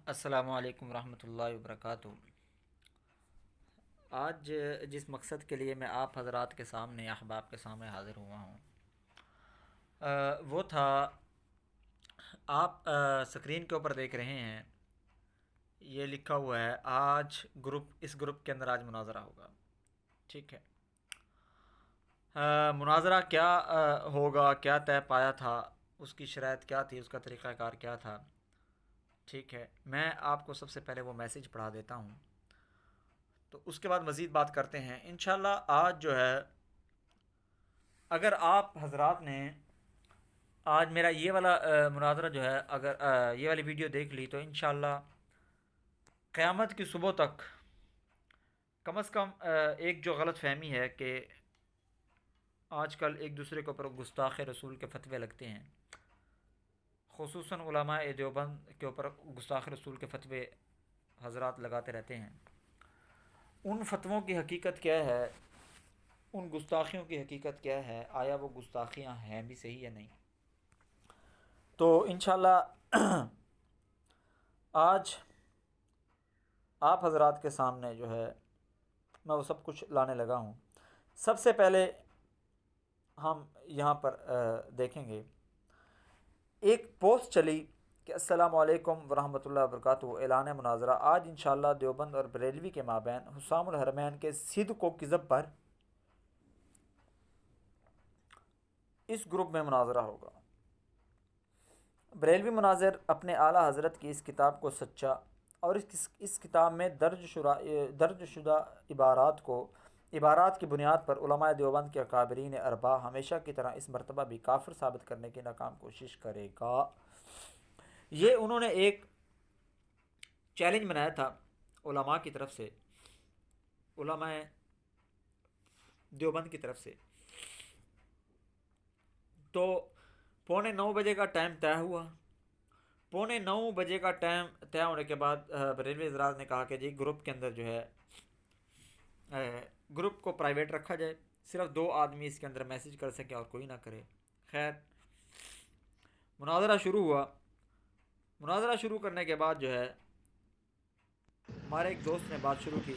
السلام علیکم ورحمۃ اللہ وبرکاتہ۔ آج جس مقصد کے لیے میں آپ حضرات کے سامنے احباب کے سامنے حاضر ہوا ہوں وہ تھا، آپ سکرین کے اوپر دیکھ رہے ہیں، یہ لکھا ہوا ہے آج اس گروپ کے اندر آج مناظرہ ہوگا۔ ٹھیک ہے، مناظرہ کیا ہوگا، کیا طے پایا تھا، اس کی شرائط کیا تھی، اس کا طریقہ کار کیا تھا۔ ٹھیک ہے، میں آپ کو سب سے پہلے وہ میسیج پڑھا دیتا ہوں، تو اس کے بعد مزید بات کرتے ہیں انشاءاللہ۔ آج جو ہے، اگر آپ حضرات نے آج میرا یہ والا مناظرہ جو ہے، اگر یہ والی ویڈیو دیکھ لی تو انشاءاللہ قیامت کی صبح تک کم از کم ایک جو غلط فہمی ہے کہ آج کل ایک دوسرے کے اوپر گستاخ رسول کے فتوے لگتے ہیں، خصوصاً علماء دیوبند کے اوپر گستاخ رسول کے فتوے حضرات لگاتے رہتے ہیں۔ ان فتووں کی حقیقت کیا ہے، ان گستاخیوں کی حقیقت کیا ہے، آیا وہ گستاخیاں ہیں بھی صحیح یا نہیں؟ تو انشاءاللہ آج آپ حضرات کے سامنے جو ہے میں وہ سب کچھ لانے لگا ہوں۔ سب سے پہلے ہم یہاں پر دیکھیں گے، ایک پوسٹ چلی کہ السلام علیکم ورحمۃ اللہ وبرکاتہ، اعلان مناظرہ آج انشاءاللہ دیوبند اور بریلوی کے مابین حسام الحرمین کے صدق و کذب پر اس گروپ میں مناظرہ ہوگا۔ بریلوی مناظر اپنے اعلیٰ حضرت کی اس کتاب کو سچا اور اس کتاب میں درج شدہ عبارات کی بنیاد پر علماء دیوبند کے اکابرین اربا ہمیشہ کی طرح اس مرتبہ بھی کافر ثابت کرنے کی ناکام کوشش کرے گا۔ یہ انہوں نے ایک چیلنج بنایا تھا علماء کی طرف سے، علماء دیوبند کی طرف سے۔ تو 8:45 کا ٹائم طے ہوا۔ 8:45 کا ٹائم طے ہونے کے بعد بریلوی حضرات نے کہا کہ جی گروپ کے اندر جو ہے گروپ کو پرائیویٹ رکھا جائے، صرف 2 آدمی اس کے اندر میسج کر سکے اور کوئی نہ کرے۔ خیر، مناظرہ شروع ہوا۔ مناظرہ شروع کرنے کے بعد جو ہے ہمارے ایک دوست نے بات شروع کی،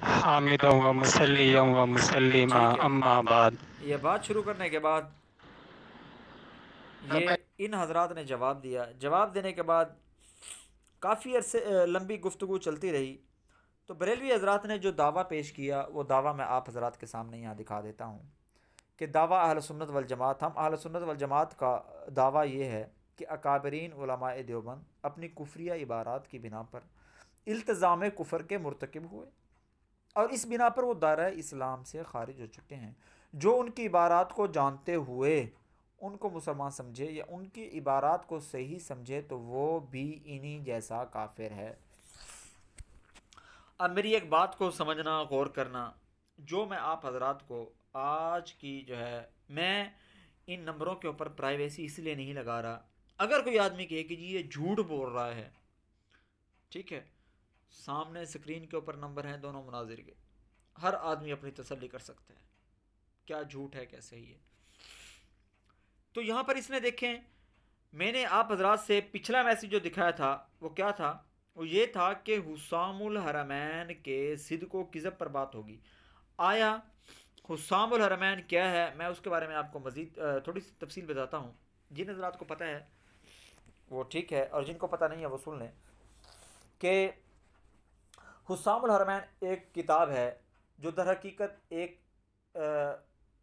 حامدا و مسلیا و مسلما ٹھیک ہے، اما بعد۔ یہ بات شروع کرنے کے بعد یہ ان حضرات نے جواب دیا۔ جواب دینے کے بعد کافی عرصے لمبی گفتگو چلتی رہی۔ تو بریلوی حضرات نے جو دعویٰ پیش کیا، وہ دعویٰ میں آپ حضرات کے سامنے یہاں دکھا دیتا ہوں کہ دعویٰ اہل سنت والجماعت، ہم اہل سنت والجماعت کا دعویٰ یہ ہے کہ اکابرین علماء دیوبند اپنی کفریہ عبارات کی بنا پر التزام کفر کے مرتکب ہوئے، اور اس بنا پر وہ دائرہ اسلام سے خارج ہو چکے ہیں۔ جو ان کی عبارات کو جانتے ہوئے ان کو مسلمان سمجھے یا ان کی عبارات کو صحیح سمجھے تو وہ بھی انہی جیسا کافر ہے۔ اب میری ایک بات کو سمجھنا، غور کرنا، جو میں آپ حضرات کو آج کی جو ہے، میں ان نمبروں کے اوپر پرائیویسی اس لیے نہیں لگا رہا، اگر کوئی آدمی کہے کہ جی یہ جھوٹ بول رہا ہے، ٹھیک ہے، سامنے سکرین کے اوپر نمبر ہیں دونوں مناظر کے، ہر آدمی اپنی تسلی کر سکتا ہے کیا جھوٹ ہے کیا صحیح ہے۔ تو یہاں پر اس نے دیکھیں، میں نے آپ حضرات سے پچھلا میسیج جو دکھایا تھا وہ کیا تھا، وہ یہ تھا کہ حسام الحرمین کے صدق و کذب پر بات ہوگی۔ آیا حسام الحرمین کیا ہے، میں اس کے بارے میں آپ کو مزید تھوڑی سی تفصیل بتاتا ہوں۔ جن حضرات کو پتہ ہے وہ ٹھیک ہے، اور جن کو پتہ نہیں ہے وہ سن لیں کہ حسام الحرمین ایک کتاب ہے جو در حقیقت ایک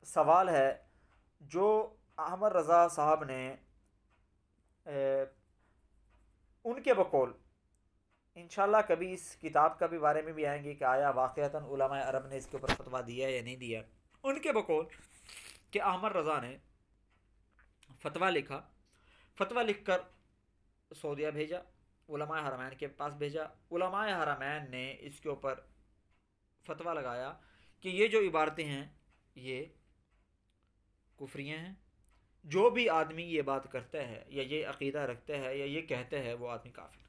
سوال ہے جو احمد رضا صاحب نے ان کے بقول، انشاءاللہ کبھی اس کتاب کا بھی بارے میں بھی آئیں گے کہ آیا واقعتاً علماء عرب نے اس کے اوپر فتویٰ دیا یا نہیں دیا۔ ان کے بقول کہ احمد رضا نے فتویٰ لکھا، فتویٰ لکھ کر سعودیہ بھیجا، علماء حرمین کے پاس بھیجا، علماء حرمین نے اس کے اوپر فتویٰ لگایا کہ یہ جو عبارتیں ہیں یہ کفریاں ہیں، جو بھی آدمی یہ بات کرتا ہے یا یہ عقیدہ رکھتا ہے یا یہ کہتا ہے وہ آدمی کافر ہے۔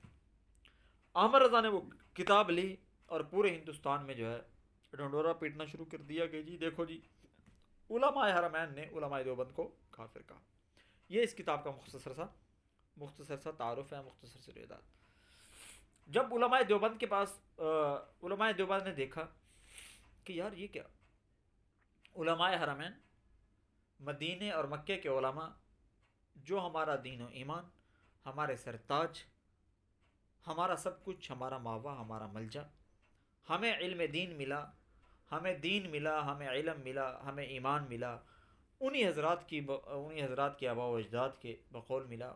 احمد رضا نے وہ کتاب لی اور پورے ہندوستان میں جو ہے ڈھنڈورا پیٹنا شروع کر دیا کہ جی دیکھو جی علماء حرمین نے علماء دیوبند کو کافر کہا۔ یہ اس کتاب کا مختصر سا مختصر سا تعارف ہے، مختصر سے روایات. جب علماء دیوبند کے پاس علماء دیوبند نے دیکھا کہ یار یہ کیا، علماء حرمین مدینے اور مکے کے علماء جو ہمارا دین و ایمان، ہمارے سرتاج، ہمارا سب کچھ، ہمارا ماوا، ہمارا ملجا، ہمیں علم دین ملا، ہمیں دین ملا، ہمیں علم ملا، ہمیں ایمان ملا، انہی حضرات کی آباء و اجداد کے بقول ملا،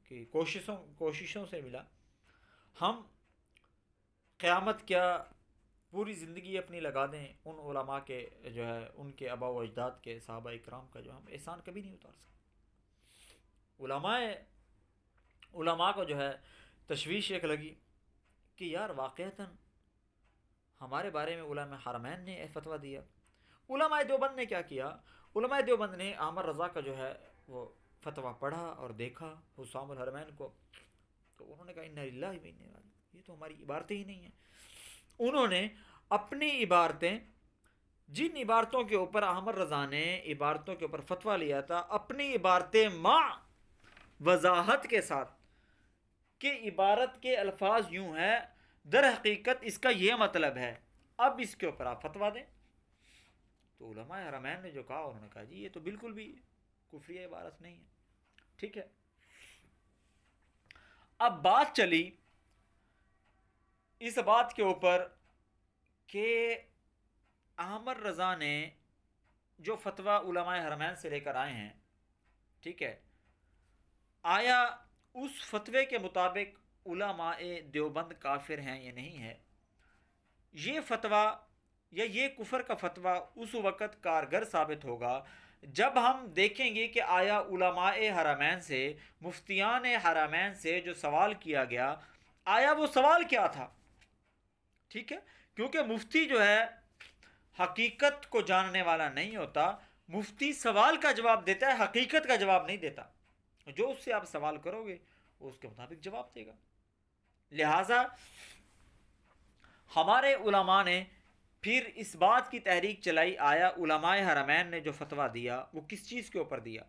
کی کوششوں سے ملا. ہم قیامت کیا پوری زندگی اپنی لگا دیں ان علماء کے جو ہے ان کے آباء و اجداد کے صحابہ اکرام کا، جو ہم احسان کبھی نہیں اتار سکتے. علماء کو جو ہے تشویش ایک لگی کہ یار واقعتاً ہمارے بارے میں علماء حرمین نے فتویٰ دیا. علماء دیوبند نے کیا کیا؟ علماء دیوبند نے احمد رضا کا جو ہے وہ فتویٰ پڑھا اور دیکھا حسام الحرمین کو، تو انہوں نے کہا انا للہ و انا الیہ راجعون، یہ تو ہماری عبارتیں ہی نہیں ہیں. انہوں نے اپنی عبارتیں، جن عبارتوں کے اوپر احمد رضا نے عبارتوں کے اوپر فتویٰ لیا تھا، اپنی عبارتیں مع وضاحت کے ساتھ کہ عبارت کے الفاظ یوں ہے، در حقیقت اس کا یہ مطلب ہے، اب اس کے اوپر آپ فتویٰ دیں. تو علماء حرمین نے جو کہا، انہوں نے کہا جی یہ تو بالکل بھی کفریہ عبارت نہیں ہے. ٹھیک ہے. اب بات چلی اس بات کے اوپر کہ احمد رضا نے جو فتویٰ علماء حرمین سے لے کر آئے ہیں، ٹھیک ہے، آیا اس فتوے کے مطابق علماء دیوبند کافر ہیں یا نہیں ہے؟ یہ فتویٰ یا یہ کفر کا فتویٰ اس وقت کارگر ثابت ہوگا جب ہم دیکھیں گے کہ آیا علماء حرمین سے، مفتیان حرمین سے جو سوال کیا گیا، آیا وہ سوال کیا تھا. ٹھیک ہے، کیونکہ مفتی جو ہے حقیقت کو جاننے والا نہیں ہوتا، مفتی سوال کا جواب دیتا ہے، حقیقت کا جواب نہیں دیتا. جو اس سے آپ سوال کرو گے وہ اس کے مطابق جواب دے گا. لہٰذا ہمارے علماء نے پھر اس بات کی تحریک چلائی، آیا علماء حرمین نے جو فتویٰ دیا وہ کس چیز کے اوپر دیا؟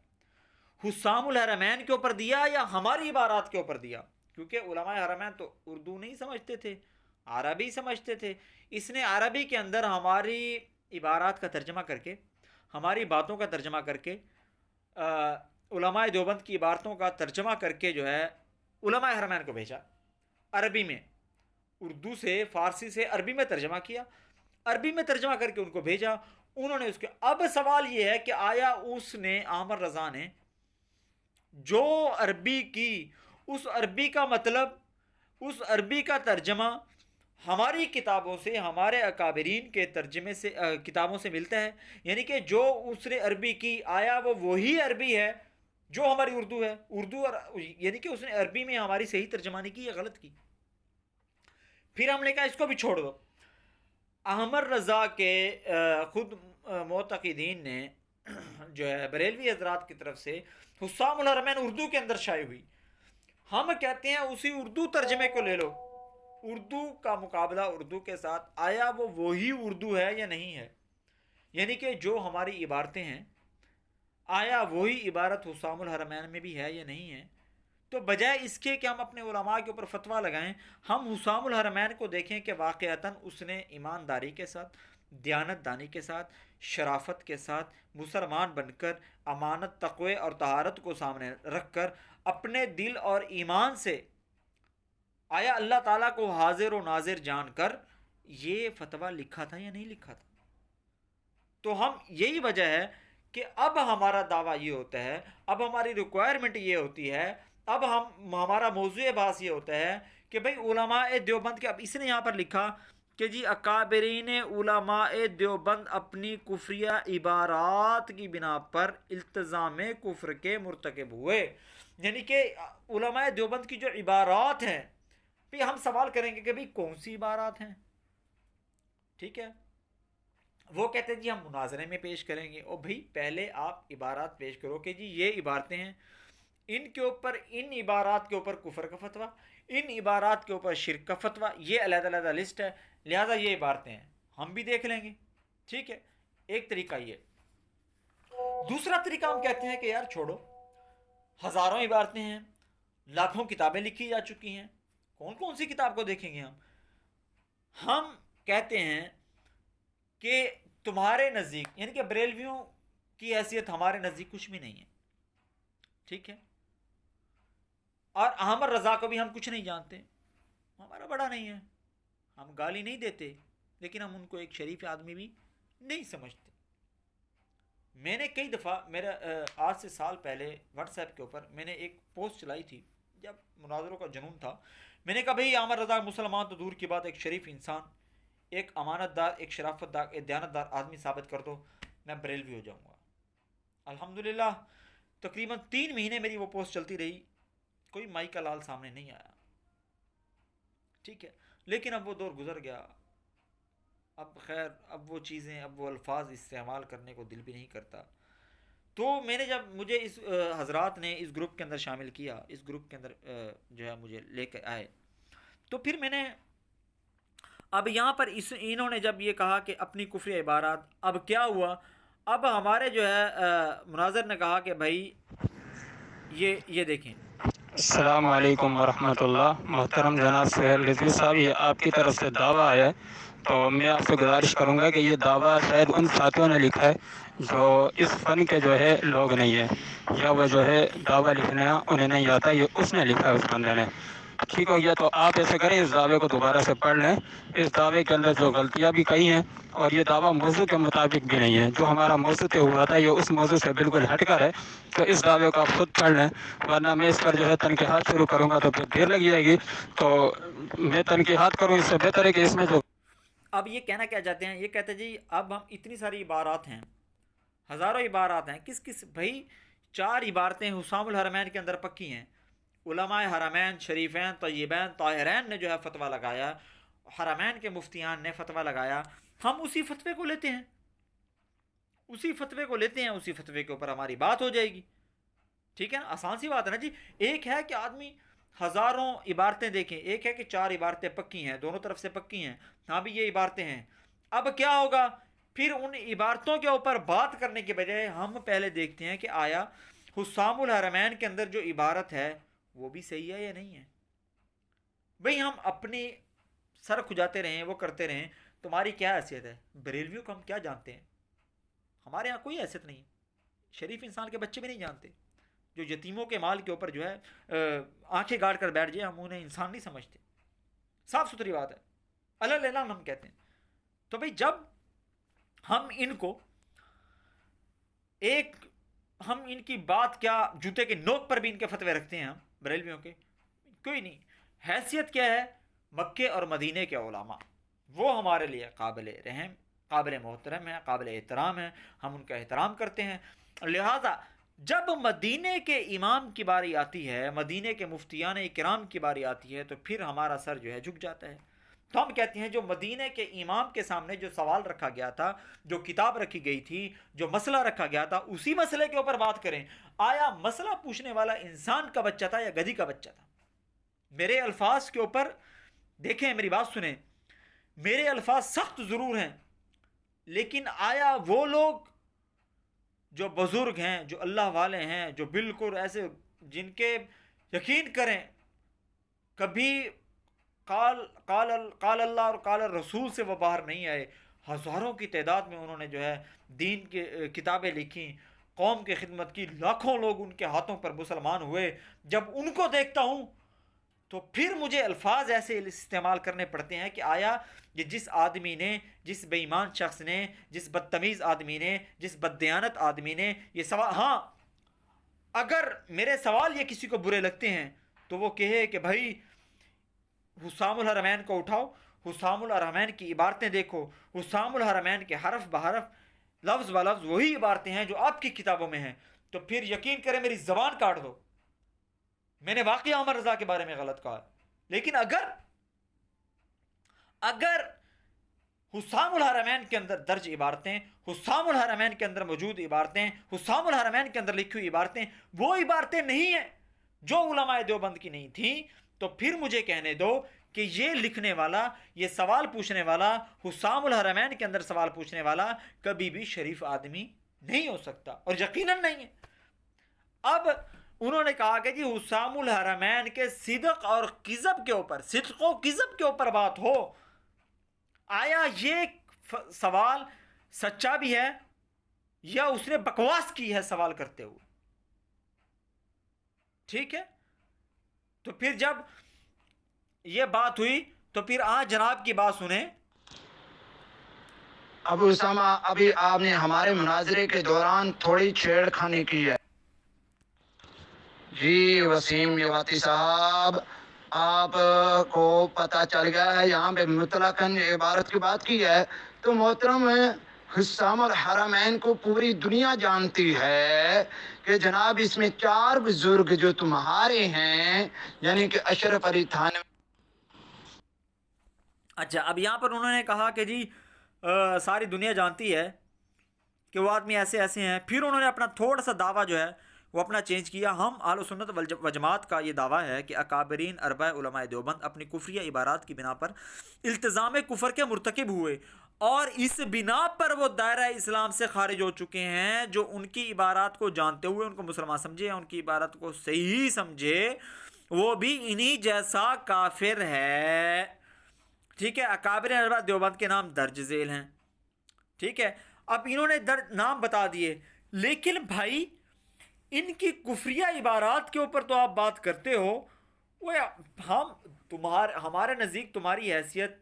حسام الحرمین کے اوپر دیا یا ہماری عبارات کے اوپر دیا؟ کیونکہ علماء حرمین تو اردو نہیں سمجھتے تھے، عربی سمجھتے تھے. اس نے عربی کے اندر ہماری عبارات کا ترجمہ کر کے، ہماری باتوں کا ترجمہ کر کے، علماء دیوبند کی عبارتوں کا ترجمہ کر کے جو ہے علماء حرمین کو بھیجا عربی میں، اردو سے فارسی سے عربی میں ترجمہ کیا، عربی میں ترجمہ کر کے ان کو بھیجا. انہوں نے اس کے، اب سوال یہ ہے کہ آیا اس نے احمد رضا نے جو عربی کی، اس عربی کا مطلب، اس عربی کا ترجمہ ہماری کتابوں سے، ہمارے اکابرین کے ترجمے سے، کتابوں سے ملتا ہے؟ یعنی کہ جو اس نے عربی کی، آیا وہ وہی عربی ہے جو ہماری اردو ہے؟ یعنی کہ اس نے عربی میں ہماری صحیح ترجمانی کی یا غلط کی؟ پھر ہم نے کہا اس کو بھی چھوڑ دو. احمد رضا کے خود معتقدین نے جو ہے بریلوی حضرات کی طرف سے حسام الحرمین اردو کے اندر شائع ہوئی. ہم کہتے ہیں اسی اردو ترجمے کو لے لو، اردو کا مقابلہ اردو کے ساتھ، آیا وہ وہی اردو ہے یا نہیں ہے؟ یعنی کہ جو ہماری عبارتیں ہیں، آیا وہی عبارت حسام الحرمین میں بھی ہے یا نہیں ہے؟ تو بجائے اس کے کہ ہم اپنے علماء کے اوپر فتویٰ لگائیں، ہم حسام الحرمین کو دیکھیں کہ واقعتاً اس نے ایمانداری کے ساتھ، دیانت دانی کے ساتھ، شرافت کے ساتھ، مسلمان بن کر، امانت، تقوی اور طہارت کو سامنے رکھ کر، اپنے دل اور ایمان سے آیا اللہ تعالیٰ کو حاضر و ناظر جان کر یہ فتویٰ لکھا تھا یا نہیں لکھا تھا. تو ہم، یہی وجہ ہے کہ اب ہمارا دعویٰ یہ ہوتا ہے، اب ہماری ریکوائرمنٹ یہ ہوتی ہے، اب ہمارا موضوع بحث یہ ہوتا ہے کہ بھئی علماء دیوبند کے، اب اس نے یہاں پر لکھا کہ جی اکابرین علماء دیوبند اپنی کفریہ عبارات کی بنا پر التزام کفر کے مرتکب ہوئے. یعنی کہ علماء دیوبند کی جو عبارات ہیں، پھر ہم سوال کریں گے کہ بھئی کون سی عبارات ہیں؟ ٹھیک ہے، وہ کہتے ہیں جی ہم مناظرے میں پیش کریں گے. اور بھئی پہلے آپ عبارات پیش کرو کہ جی یہ عبارتیں ہیں، ان کے اوپر، ان عبارات کے اوپر کفر کا فتویٰ، ان عبارات کے اوپر شرک کا فتویٰ، یہ علیحدہ علیحدہ لسٹ ہے، لہٰذا یہ عبارتیں ہیں، ہم بھی دیکھ لیں گے. ٹھیک ہے، ایک طریقہ یہ. دوسرا طریقہ ہم کہتے ہیں کہ یار چھوڑو، ہزاروں عبارتیں ہیں، لاکھوں کتابیں لکھی جا چکی ہیں، کون کون سی کتاب کو دیکھیں گے ہم کہتے ہیں کہ تمہارے نزدیک، یعنی کہ بریلویوں کی حیثیت ہمارے نزدیک کچھ بھی نہیں ہے، ٹھیک ہے، اور احمد رضا کو بھی ہم کچھ نہیں جانتے، ہمارا بڑا نہیں ہے، ہم گالی نہیں دیتے، لیکن ہم ان کو ایک شریف آدمی بھی نہیں سمجھتے۔ میں نے کئی دفعہ میرا آج سے سال پہلے واٹس ایپ کے اوپر میں نے ایک پوسٹ چلائی تھی، جب مناظروں کا جنون تھا، میں نے کہا بھئی احمد رضا مسلمان تو دور کی بات، ایک شریف انسان، ایک امانت دار، ایک شرافت دار، ایک دیانت دار آدمی ثابت کر دو، میں بریلوی ہو جاؤں گا۔ الحمدللہ تقریباً 3 مہینے میری وہ پوسٹ چلتی رہی، کوئی مائی کا لال سامنے نہیں آیا، ٹھیک ہے، لیکن اب وہ دور گزر گیا، اب خیر اب وہ چیزیں، اب وہ الفاظ استعمال کرنے کو دل بھی نہیں کرتا۔ تو میں نے جب مجھے اس حضرات نے اس گروپ کے اندر شامل کیا، اس گروپ کے اندر جو ہے مجھے لے کے آئے، تو پھر میں نے اب یہاں پر انہوں نے جب یہ کہا کہ اپنی کفری عبارات، اب کیا ہوا، اب ہمارے جو ہے مناظر نے کہا کہ بھائی یہ دیکھیں۔ السلام علیکم ورحمۃ اللہ۔ محترم جناب سہیل رضوی صاحب، یہ آپ کی طرف سے دعویٰ ہے، تو میں آپ سے گزارش کروں گا کہ یہ دعویٰ شاید ان ساتھیوں نے لکھا ہے جو اس فن کے جو ہے لوگ نہیں ہیں، یا وہ جو ہے دعویٰ لکھنا انہیں نہیں آتا، یہ اس نے لکھا ہے، اس بندے نے، ٹھیک ہو گیا؟ تو آپ ایسے کریں، اس دعوے کو دوبارہ سے پڑھ لیں، اس دعوے کے اندر جو غلطیاں بھی کہی ہیں، اور یہ دعویٰ موضوع کے مطابق بھی نہیں ہے، جو ہمارا موضوع طے ہوا تھا یہ اس موضوع سے بالکل ہٹ کر ہے، تو اس دعوے کو آپ خود پڑھ لیں، ورنہ میں اس پر جو ہے تنقیحات شروع کروں گا تو پھر دیر لگ جائے گی، تو میں تنقیحات کروں اس سے بہتر ہے کہ اس میں جو اب یہ کہنا کیا چاہتے ہیں، یہ کہتے ہیں جی اب ہم اتنی ساری عبارات ہیں، ہزاروں عبارات ہیں، کس بھائی 4 عبارتیں حسام الحرمین کے اندر پکی ہیں، علماء حرمین شریفین طیبین طاہرین نے جو ہے فتویٰ لگایا، حرمین کے مفتیان نے فتویٰ لگایا، ہم اسی فتوے کو لیتے ہیں، اسی فتوے کو لیتے ہیں، اسی فتوے کے اوپر ہماری بات ہو جائے گی، ٹھیک ہے نا، آسان سی بات ہے نا جی۔ ایک ہے کہ آدمی ہزاروں عبارتیں دیکھیں، ایک ہے کہ 4 عبارتیں پکی ہیں، دونوں طرف سے پکی ہیں، ہاں بھی یہ عبارتیں ہیں، اب کیا ہوگا، پھر ان عبارتوں کے اوپر بات کرنے کے بجائے ہم پہلے دیکھتے ہیں کہ آیا حسام الحرمین کے اندر جو عبارت ہے وہ بھی صحیح ہے یا نہیں ہے۔ بھئی ہم اپنی سر کھجاتے رہیں، وہ کرتے رہیں، تمہاری کیا حیثیت ہے؟ بریلویوں کو ہم کیا جانتے ہیں؟ ہمارے ہاں کوئی حیثیت نہیں، شریف انسان کے بچے بھی نہیں جانتے، جو یتیموں کے مال کے اوپر جو ہے آنکھیں گاڑ کر بیٹھ جائے، ہم انہیں انسان نہیں سمجھتے، صاف ستھری بات ہے، اللہ اعلان ہم کہتے ہیں۔ تو بھئی جب ہم ان کو ہم ان کی بات کیا، جوتے کے نوک پر بھی ان کے فتوے رکھتے ہیں ہم بریلویوں کے، کوئی نہیں، حیثیت کیا ہے، مکے اور مدینے کے علماء وہ ہمارے لیے قابل رحم، قابل محترم ہیں، قابل احترام ہیں، ہم ان کا احترام کرتے ہیں، لہذا جب مدینے کے امام کی باری آتی ہے، مدینے کے مفتیان کرام کی باری آتی ہے، تو پھر ہمارا سر جو ہے جھک جاتا ہے۔ تو ہم کہتے ہیں جو مدینے کے امام کے سامنے جو سوال رکھا گیا تھا، جو کتاب رکھی گئی تھی، جو مسئلہ رکھا گیا تھا، اسی مسئلے کے اوپر بات کریں۔ آیا مسئلہ پوچھنے والا انسان کا بچہ تھا یا گدھی کا بچہ تھا؟ میرے الفاظ کے اوپر دیکھیں، میری بات سنیں، میرے الفاظ سخت ضرور ہیں، لیکن آیا وہ لوگ جو بزرگ ہیں، جو اللہ والے ہیں، جو بالکل ایسے جن کے یقین کریں کبھی قال اللہ اور قال الرسول سے وہ باہر نہیں آئے، ہزاروں کی تعداد میں انہوں نے جو ہے دین کی کتابیں لکھیں، قوم کی خدمت کی، لاکھوں لوگ ان کے ہاتھوں پر مسلمان ہوئے، جب ان کو دیکھتا ہوں تو پھر مجھے الفاظ ایسے استعمال کرنے پڑتے ہیں کہ آیا یہ جس آدمی نے، جس بے ایمان شخص نے، جس بدتمیز آدمی نے، جس بددیانت آدمی نے یہ سوال، ہاں اگر میرے سوال یہ کسی کو برے لگتے ہیں تو وہ کہے کہ بھائی حسام الحرمین کو اٹھاؤ، حسام الحرمین کی عبارتیں دیکھو، حسام الحرمین کے حرف بحرف، لفظ بلفظ وہی عبارتیں ہیں جو آپ کی کتابوں میں ہیں، تو پھر یقین کریں میری زبان کاٹ دو، میں نے واقعی احمد رضا کے بارے میں غلط کہا، لیکن اگر حسام الحرمین کے اندر درج عبارتیں، حسام الحرمین کے اندر موجود عبارتیں، حسام الحرمین کے اندر لکھی ہوئی عبارتیں وہ عبارتیں نہیں ہیں جو علماء دیوبند کی نہیں تھیں، تو پھر مجھے کہنے دو کہ یہ لکھنے والا، یہ سوال پوچھنے والا، حسام الحرمین کے اندر سوال پوچھنے والا کبھی بھی شریف آدمی نہیں ہو سکتا، اور یقیناً نہیں ہے۔ اب انہوں نے کہا کہ جی حسام الحرمین کے صدق اور کذب کے اوپر، صدق و کذب کے اوپر بات ہو، آیا یہ سوال سچا بھی ہے یا اس نے بکواس کی ہے سوال کرتے ہوئے؟ ٹھیک ہے، تو پھر جب یہ بات ہوئی تو پھر جناب کی بات سنیں۔ ابو اسامہ، ابھی آپ نے ہمارے مناظرے کے دوران تھوڑی چھیڑ خانی کی ہے۔ جی وسیم میواتی صاحب، آپ کو پتہ چل گیا ہے یہاں پہ مطلقاً عبارت کی بات کی ہے، تو محترم حسام الحرمین کو پوری دنیا جانتی ہے کہ جناب اس میں 4 بزرگ جو تمہارے ہیں، یعنی کہ اشرف علی تھانوی۔ اچھا، اب یہاں پر انہوں نے کہا کہ جی ساری دنیا جانتی ہے کہ وہ آدمی ایسے ایسے ہیں، پھر انہوں نے اپنا تھوڑا سا دعویٰ جو ہے وہ اپنا چینج کیا۔ ہم اہل سنت والجماعت کا یہ دعویٰ ہے کہ اکابرین اربع علماء دیوبند اپنی کفریہ عبارات کی بنا پر التزام کفر کے مرتکب ہوئے، اور اس بنا پر وہ دائرہ اسلام سے خارج ہو چکے ہیں۔ جو ان کی عبارات کو جانتے ہوئے ان کو مسلمان سمجھے یا ان کی عبارات کو صحیح سمجھے، وہ بھی انہی جیسا کافر ہے۔ ٹھیک ہے، اکابرین اربع دیوبند کے نام درج ذیل ہیں۔ ٹھیک ہے، اب انہوں نے نام بتا دیے، لیکن بھائی ان کی کفریہ عبارات کے اوپر تو آپ بات کرتے ہو، وہ ہمارے نزدیک تمہاری حیثیت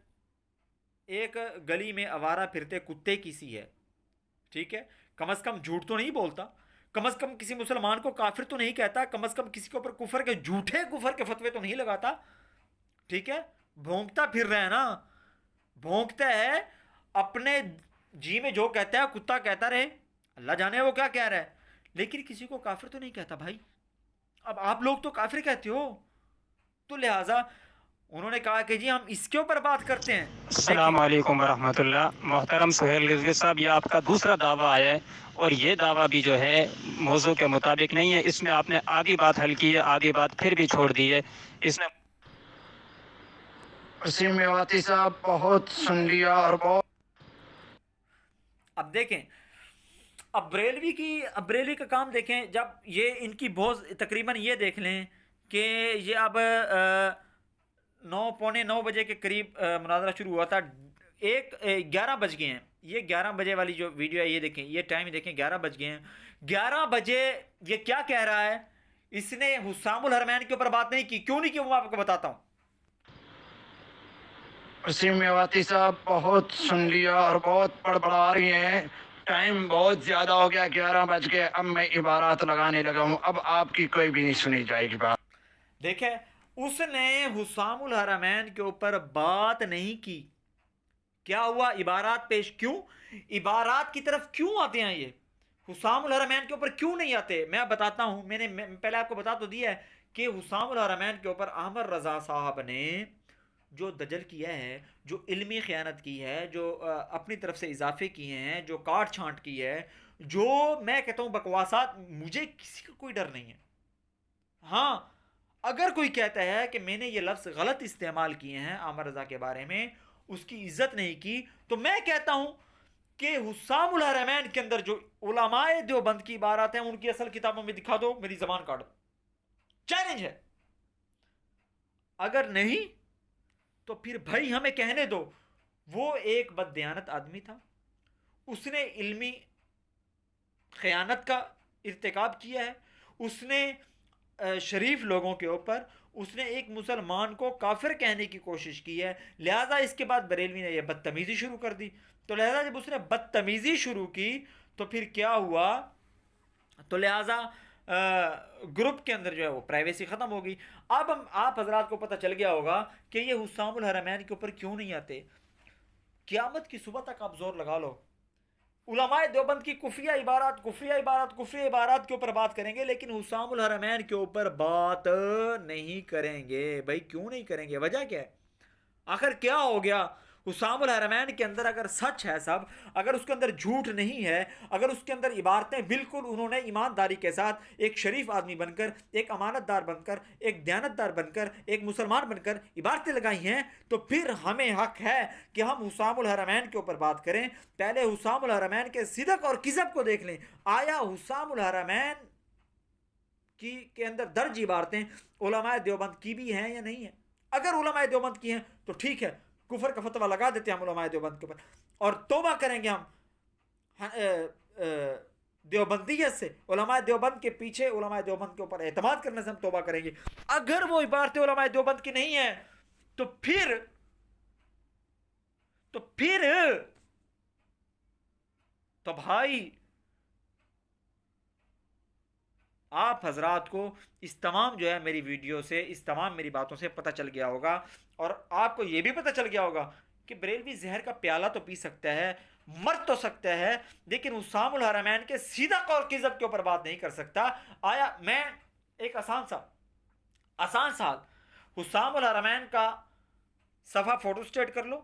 ایک گلی میں آوارہ پھرتے کتے کی سی ہے۔ ٹھیک ہے، کم از کم جھوٹ تو نہیں بولتا، کم از کم کسی مسلمان کو کافر تو نہیں کہتا، کم از کم کسی کے اوپر کفر کے جھوٹے کفر کے فتوے تو نہیں لگاتا۔ ٹھیک ہے، بھونکتا پھر رہا ہے نا، بھونکتا ہے اپنے جی میں جو کہتا ہے کتا کہتا رہے، اللہ جانے وہ کیا کہہ رہا ہے، لیکن کسی کو کافر تو نہیں کہتا بھائی۔ اب آپ لوگ تو کافر کہتے ہو، تو لہٰذا انہوں نے کہا کہ جی ہم اس کے اوپر بات کرتے ہیں۔ السلام علیکم ورحمۃ اللہ۔ محترم سہیل رضوی صاحب، یہ آپ کا دوسرا دعویٰ ہے، اور یہ دعویٰ بھی جو ہے موضوع کے مطابق نہیں ہے۔ اس میں آپ نے آدھی بات حل کی ہے، آدھی بات پھر بھی چھوڑ دی ہے۔ اس نے وسیم میواتی صاحب بہت سن لیا اور بہت۔ اب دیکھیں، اب بریلوی کا کام دیکھیں، جب یہ ان کی بہت تقریباً یہ دیکھ لیں کہ یہ اب 9 بجے کے قریب مناظرہ شروع ہوا تھا، 11 بج گئے ہیں۔ یہ 11 بجے والی جو ویڈیو ہے یہ دیکھیں، یہ ٹائم دیکھیں، 11 بج گئے ہیں۔ 11 بجے یہ کیا کہہ رہا ہے؟ اس نے حسام الحرمین کے اوپر بات نہیں کی، کیوں نہیں کی وہ آپ کو بتاتا ہوں۔ وسیم میواتی صاحب بہت سن لیا اور بہت بڑبڑا رہی ہیں، ٹائم بہت زیادہ ہو گیا، 11 بج گئے، اب میں عبارات لگانے لگا ہوں، اب آپ کی کوئی بھی نہیں سنی جائے گی بات۔ دیکھیں، اس نے حسام الحرمین کے اوپر بات نہیں کی، کیا ہوا؟ عبارات پیش، کیوں عبارات کی طرف کیوں آتے ہیں؟ یہ حسام الحرمین کے اوپر کیوں نہیں آتے؟ میں بتاتا ہوں، میں نے پہلے آپ کو بتا تو دیا ہے کہ حسام الحرمین کے اوپر احمد رضا صاحب نے جو دجل کیا ہے، جو علمی خیانت کی ہے، جو اپنی طرف سے اضافے کیے ہیں، جو کاٹ چھانٹ کی ہے، جو میں کہتا ہوں بکواسات، مجھے کسی کا کوئی ڈر نہیں ہے۔ ہاں، اگر کوئی کہتا ہے کہ میں نے یہ لفظ غلط استعمال کیے ہیں احمد رضا کے بارے میں، اس کی عزت نہیں کی، تو میں کہتا ہوں کہ حسام الحرمین کے اندر جو علماء دیوبند کی عبارات ہیں ان کی اصل کتابوں میں دکھا دو، میری زبان کاٹ دو، چیلنج ہے۔ اگر نہیں تو پھر بھائی ہمیں کہنے دو، وہ ایک بددیانت آدمی تھا، اس نے علمی خیانت کا ارتکاب کیا ہے، اس نے شریف لوگوں کے اوپر، اس نے ایک مسلمان کو کافر کہنے کی کوشش کی ہے، لہٰذا اس کے بعد بریلوی نے یہ بدتمیزی شروع کر دی۔ تو لہٰذا جب اس نے بدتمیزی شروع کی تو پھر کیا ہوا؟ تو لہٰذا گروپ کے اندر جو ہے وہ پرائیویسی ختم ہوگی۔ اب آپ حضرات کو پتہ چل گیا ہوگا کہ یہ حسام الحرمین کے اوپر کیوں نہیں آتے۔ قیامت کی صبح تک آپ زور لگا لو، علماء دیوبند کی کفریہ عبارات کے اوپر بات کریں گے، لیکن حسام الحرمین کے اوپر بات نہیں کریں گے۔ بھائی کیوں نہیں کریں گے؟ وجہ کیا ہے؟ آخر کیا ہو گیا؟ حسام الحرمین کے اندر اگر سچ ہے سب، اگر اس کے اندر جھوٹ نہیں ہے، اگر اس کے اندر عبارتیں بالکل انہوں نے ایمانداری کے ساتھ ایک شریف آدمی بن کر، ایک امانت دار بن کر، ایک دیانتدار بن کر، ایک مسلمان بن کر عبارتیں لگائی ہیں، تو پھر ہمیں حق ہے کہ ہم حسام الحرمین کے اوپر بات کریں۔ پہلے حسام الحرمین کے صدق اور کذب کو دیکھ لیں، آیا حسام الحرمین کے اندر درج عبارتیں علماء دیوبند کی بھی ہیں یا نہیں ہیں. اگر علماء دیوبند کی ہیں تو ٹھیک ہے, کفر کا فتویٰ لگا دیتے ہیں ہم علماء دیوبند کے اوپر, اور توبہ کریں گے ہم دیوبندیت سے, علماء دیوبند کے پیچھے, علماء دیوبند کے اوپر اعتماد کرنے سے ہم توبہ کریں گے. اگر وہ عبارتیں علماء دیوبند کی نہیں ہیں تو پھر تو بھائی آپ حضرات کو اس تمام جو ہے میری ویڈیو سے, اس تمام میری باتوں سے پتہ چل گیا ہوگا, اور آپ کو یہ بھی پتہ چل گیا ہوگا کہ بریلوی زہر کا پیالہ تو پی سکتا ہے, مر تو سکتا ہے, لیکن حسام الحرمین کے سیدھا قول قذب کے اوپر بات نہیں کر سکتا. آیا میں ایک آسان سال حسام الحرمین کا صفحہ فوٹو سٹیٹ کر لو,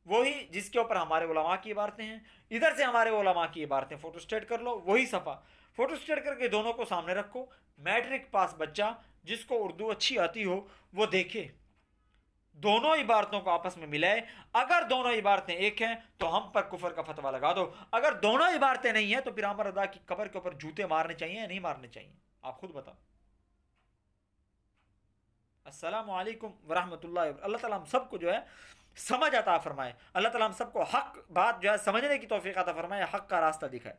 وہی جس کے اوپر ہمارے علماء کی عبارتیں ہیں, ادھر سے ہمارے علماء کی عبارتیں فوٹو سٹیٹ کر لو, وہی صفحہ فوٹو سٹیٹ کر کے دونوں کو سامنے رکھو. میٹرک پاس بچہ جس کو اردو اچھی آتی ہو وہ دیکھے, دونوں عبارتوں کو آپس میں ملائے. اگر دونوں عبارتیں ایک ہیں تو ہم پر کفر کا فتویٰ لگا دو, اگر دونوں عبارتیں نہیں ہیں تو پھر عامر رضا کی قبر کے اوپر جوتے مارنے چاہیے یا نہیں مارنے چاہیے, آپ خود بتاؤ. السلام علیکم ورحمۃ اللہ. اللہ تعالیٰ ہم سب کو جو ہے سمجھ عطا فرمائے, اللہ تعالیٰ ہم سب کو حق بات جو ہے سمجھنے کی توفیق عطا فرمائے, حق کا راستہ دکھائے.